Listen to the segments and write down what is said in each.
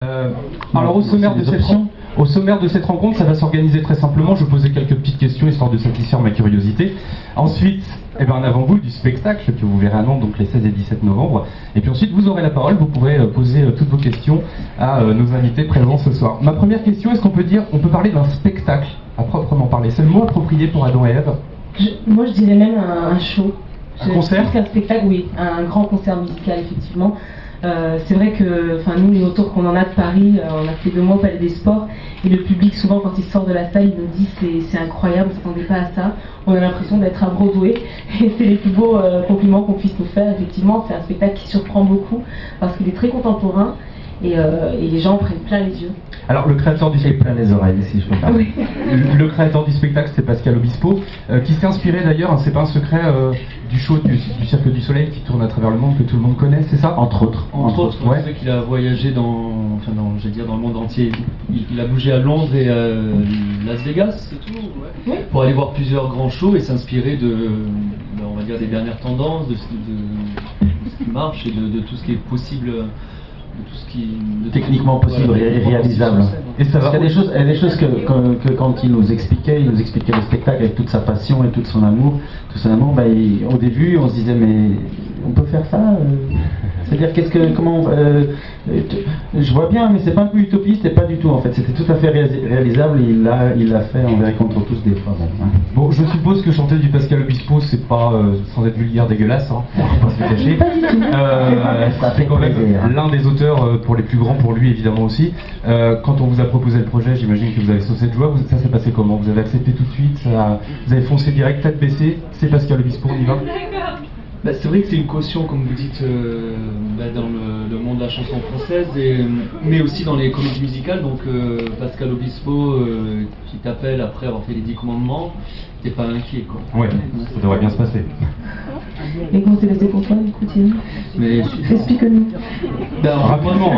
Alors au sommaire de cette rencontre, ça va s'organiser très simplement. Je posais quelques petites questions histoire de satisfaire ma curiosité. Ensuite, un avant-goût du spectacle que vous verrez à Nantes, donc les 16 et 17 novembre. Et puis ensuite, vous aurez la parole. Vous pourrez poser toutes vos questions à nos invités présents ce soir. Ma première question, est-ce qu'on peut parler d'un spectacle à proprement parler? C'est le mot approprié pour Adam et Ève? Moi, je dirais même un show. Un concert? Un spectacle, oui, un grand concert musical, effectivement. C'est vrai que nous, les retours qu'on en a de Paris, on a fait 2 mois au Palais des Sports, et le public, souvent, quand il sort de la salle, il nous dit c'est incroyable, on ne s'attendait pas à ça, on a l'impression d'être à Broadway, et c'est les plus beaux compliments qu'on puisse nous faire. Effectivement, c'est un spectacle qui surprend beaucoup, parce qu'il est très contemporain, et les gens prennent plein les yeux. Alors le créateur du spectacle, plein les oreilles, si je peux pas. Oui. Le créateur du spectacle, c'est Pascal Obispo, qui s'est inspiré d'ailleurs, c'est pas un secret, du show du Cirque du Soleil qui tourne à travers le monde, que tout le monde connaît, c'est ça? Entre autres. Ouais. C'est vrai qu'il a voyagé dans le monde entier. Il a bougé à Londres et à Las Vegas, c'est tout, ouais. Oui. Pour aller voir plusieurs grands shows et s'inspirer on va dire, des dernières tendances, de ce qui marche et de tout ce qui est possible. Techniquement possible et réalisable. Et ça va. Parce qu'il y a des choses que quand il nous expliquait le spectacle avec toute sa passion et tout son amour, au début on se disait mais on peut faire ça c'est-à-dire je vois bien, mais c'est pas un peu utopiste et pas du tout en fait, c'était tout à fait réalisable et il l'a fait envers et contre tous des fois. Bon, je suppose que chanter du Pascal Obispo, c'est pas, sans être vulgaire, dégueulasse, hein, on va pas se le cacher. C'est quand même l'un des auteurs pour les plus grands pour lui, évidemment aussi. Quand on vous a proposé le projet, j'imagine que vous avez saucé de joie. Ça s'est passé comment? Vous avez accepté tout de suite? Vous avez foncé direct, tête baissée? C'est Pascal Obispo, on y va? C'est vrai que c'est une caution, comme vous dites, dans le monde de la chanson française, mais aussi dans les comédies musicales. Donc Pascal Obispo qui t'appelle après avoir fait les 10 commandements, t'es pas inquiet, quoi. Ouais, ça devrait bien se passer. Et comment c'est passé pour toi, du coup, Thierry? Explique-nous. Rapidement,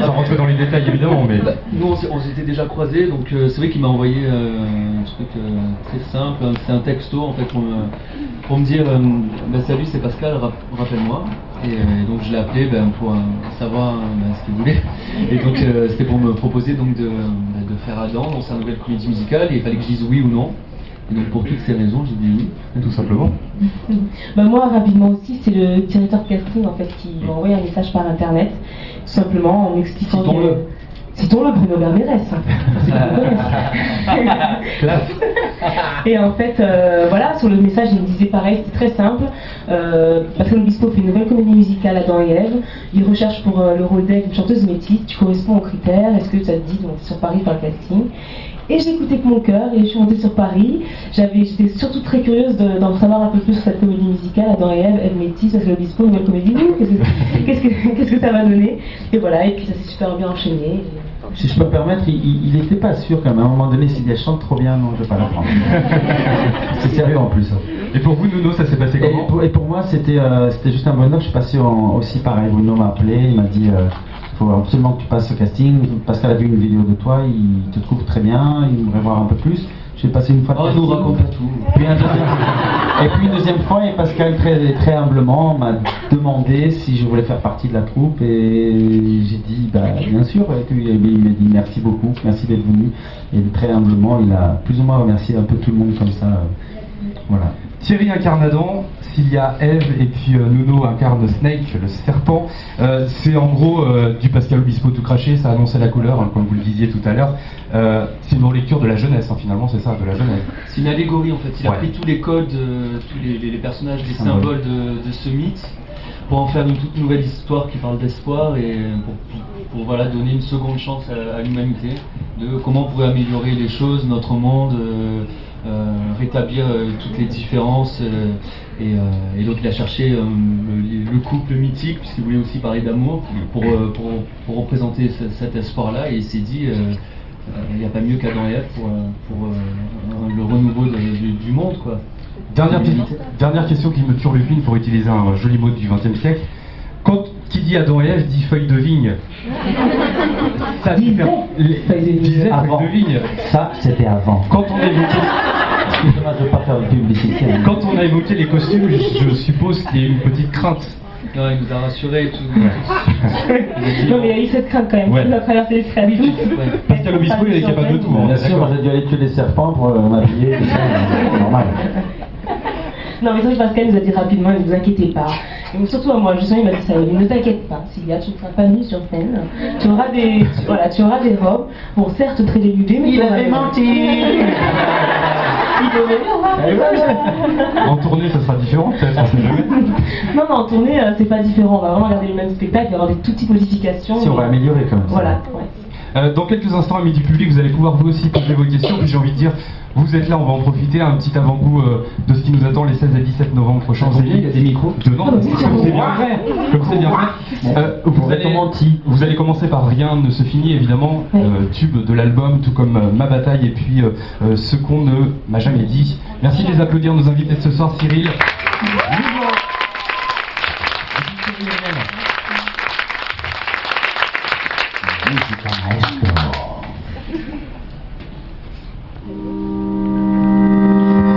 sans rentrer dans les détails évidemment, mais... Nous on s'était déjà croisés, donc c'est vrai qu'il m'a envoyé un truc très simple, c'est un texto en fait pour me dire salut, c'est Pascal, rappelle-moi. Et donc je l'ai appelé pour savoir ce qu'il voulait. Et donc c'était pour me proposer donc de faire Adam dans sa nouvelle comédie musicale, et il fallait que je dise oui ou non. Et donc pour toutes ces raisons, j'ai dit oui, tout simplement. Moi, rapidement aussi, c'est le directeur de casting en fait qui m'a envoyé un message par internet, tout simplement en m'expliquant Citons-le, Bruno Bermérès. Classe. Et en fait, sur le message, il me disait pareil, c'est très simple. Pascal Obispo fait une nouvelle comédie musicale, Adam et Ève. Il recherche pour le rôle d'Ève une chanteuse métisse. Tu corresponds aux critères. Est-ce que ça te dit de monter sur Paris par le casting? Et j'ai écouté que mon cœur et je suis montée sur Paris. J'étais surtout très curieuse d'en savoir un peu plus sur cette comédie musicale, Adam et Ève, Ève métisse, Pascal Obispo, nouvelle comédie. Qu'est-ce que ça va donner? Et voilà, et puis ça s'est super bien enchaîné. Si je peux me permettre, il n'était pas sûr quand même. À un moment donné, s'il dit elle chante trop bien, non, je ne vais pas la prendre. C'est sérieux en plus. Et pour vous, Nuno, ça s'est passé comment? Et pour moi, c'était juste un bonheur. Je suis passé aussi pareil. Bruno m'a appelé, il m'a dit il faut absolument que tu passes au casting. Pascal a vu une vidéo de toi, il te trouve très bien, il voudrait voir un peu plus. J'ai passé une fois de casting. Nous raconte pas tout. Et puis une deuxième fois, et Pascal très humblement m'a demandé si je voulais faire partie de la troupe, et j'ai dit bien sûr. Et puis, il m'a dit merci beaucoup, merci d'être venu. Et très humblement, il a plus ou moins remercié un peu tout le monde comme ça. Voilà. Thierry incarne Adam, Cilia Ève, et puis Nuno incarne Snake, le serpent. C'est en gros du Pascal Obispo tout craché, ça annonçait la couleur, comme vous le disiez tout à l'heure. C'est une relecture de la jeunesse, finalement, c'est ça, de la jeunesse. C'est une allégorie en fait, il a pris tous les codes, tous les personnages, les symboles de ce mythe, pour en faire une toute nouvelle histoire qui parle d'espoir et pour donner une seconde chance à l'humanité, de comment on pourrait améliorer les choses, notre monde, rétablir toutes les différences, et donc il a cherché le couple mythique, puisqu'il voulait aussi parler d'amour, pour représenter cet espoir-là, et il s'est dit il n'y a pas mieux qu'Adam et Ève pour le renouveau du monde, quoi. Dernière question qui me turlupine, pour utiliser un joli mot du XXe siècle. Qui dit Adam et Ève dit feuille de vigne. Ça disait avant. Feuille de vigne. Ça, c'était avant. Quand on a évoqué... Excusez-moi de ne pas faire de publicité. Quand on a évoqué les costumes, je suppose qu'il y a une petite crainte Non, il nous a rassurés et tout. Non, mais il y a eu cette crainte quand même. Ouais. Il a traversé les frais. Pascal Obispo, il est capable de tout. Bien sûr, moi j'ai dû aller tuer des serpents pour m'habiller, c'est normal. Non, mais c'est vrai que Pascal nous a dit rapidement, ne vous inquiétez pas. Et surtout à moi, justement, il m'a dit ça, ne t'inquiète pas, Sylvia, tu ne seras pas nue sur scène. Tu auras des robes, bon, certes très dénudées, mais... Il avait menti. Il devait En tournée, ça sera différent, peut-être, on sait jamais. Non, en tournée, c'est pas différent. On va vraiment garder le même spectacle, il va y avoir des toutes petites modifications. Si on va améliorer quand même. Voilà, ouais. Dans quelques instants, amis du public, vous allez pouvoir vous aussi poser vos questions. Puis j'ai envie de dire, vous êtes là, on va en profiter. Un petit avant-goût de ce qui nous attend les 16 et 17 novembre prochains. Il y a des micros. Non, comme c'est bien fait. Comme c'est bien fait. Vous allez commencer par Rien ne se finit, évidemment, tube de l'album, tout comme Ma bataille et puis Ce qu'on ne m'a jamais dit. Merci de les applaudir, nos invités de ce soir, Cyril.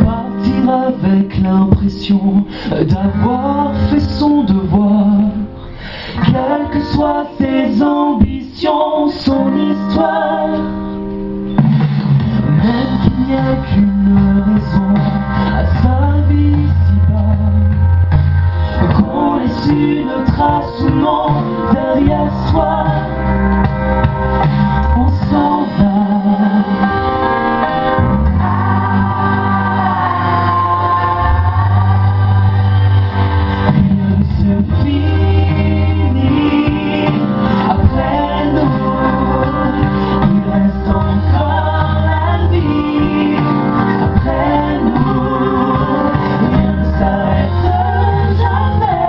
Partir avec l'impression d'avoir fait son devoir, quelles que soient ses ambitions, son histoire. Même qu'il n'y a qu'une raison à sa vie ici-bas, qu'on laisse une trace ou non derrière soi. On s'en va. Rien ne se finit après nous. Il reste encore la vie après nous. Rien ne s'arrête jamais.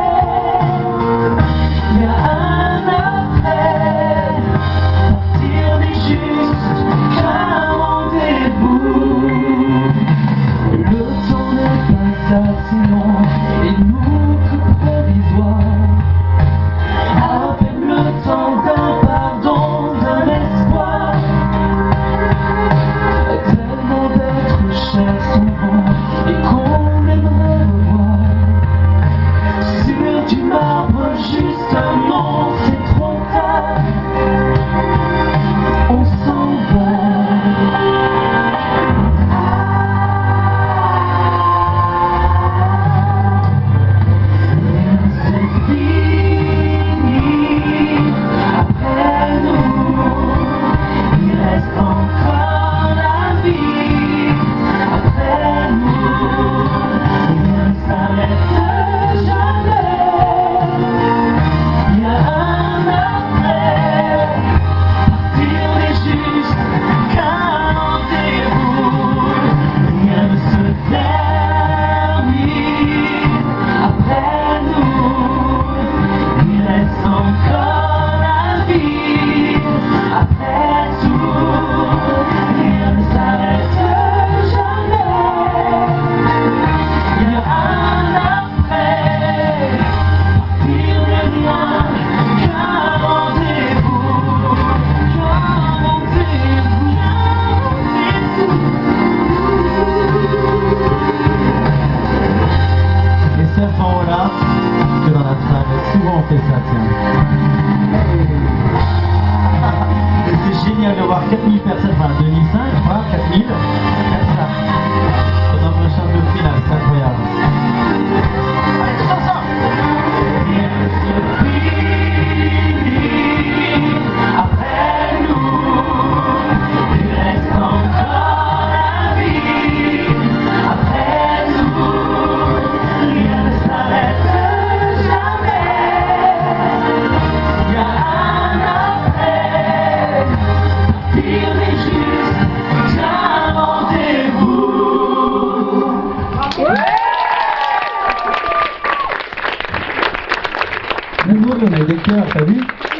Il y a un après. Partir n'est juste qu'un rendez-vous. Le temps n'est pas assez long et nous que provisoire. À peine le temps d'un pardon, d'un espoir. Tellement d'êtres chers sont bons et qu'on aimerait revoir. Sur du marbre, juste un nom, c'est trop tard. On s'en va. Rien ne se finit après nous. Il reste encore la vie après nous. Rien ne s'arrête jamais. Il y a un après. Partir n'est juste qu'un rendez-vous. Rien ne se termine après nous. Il reste encore la vie après tout. Rien ne s'arrête jamais. Il y a un après. Partir n'est rien qu'un rendez-vous. Les serpents là, que dans la salle, souvent on fait ça, tiens. Et c'est génial de voir 4000 personnes, enfin 2005, je crois, 4000, faire ça. Pendant le chant de finale, c'est incroyable. Allez, tous ensemble! Rien ne se finit après nous. Il reste encore la vie après nous. Rien ne s'arrête jamais. Il y a un après. Partir n'est juste qu'un rendez-vous. Nous, on a des cœurs, t'as vu?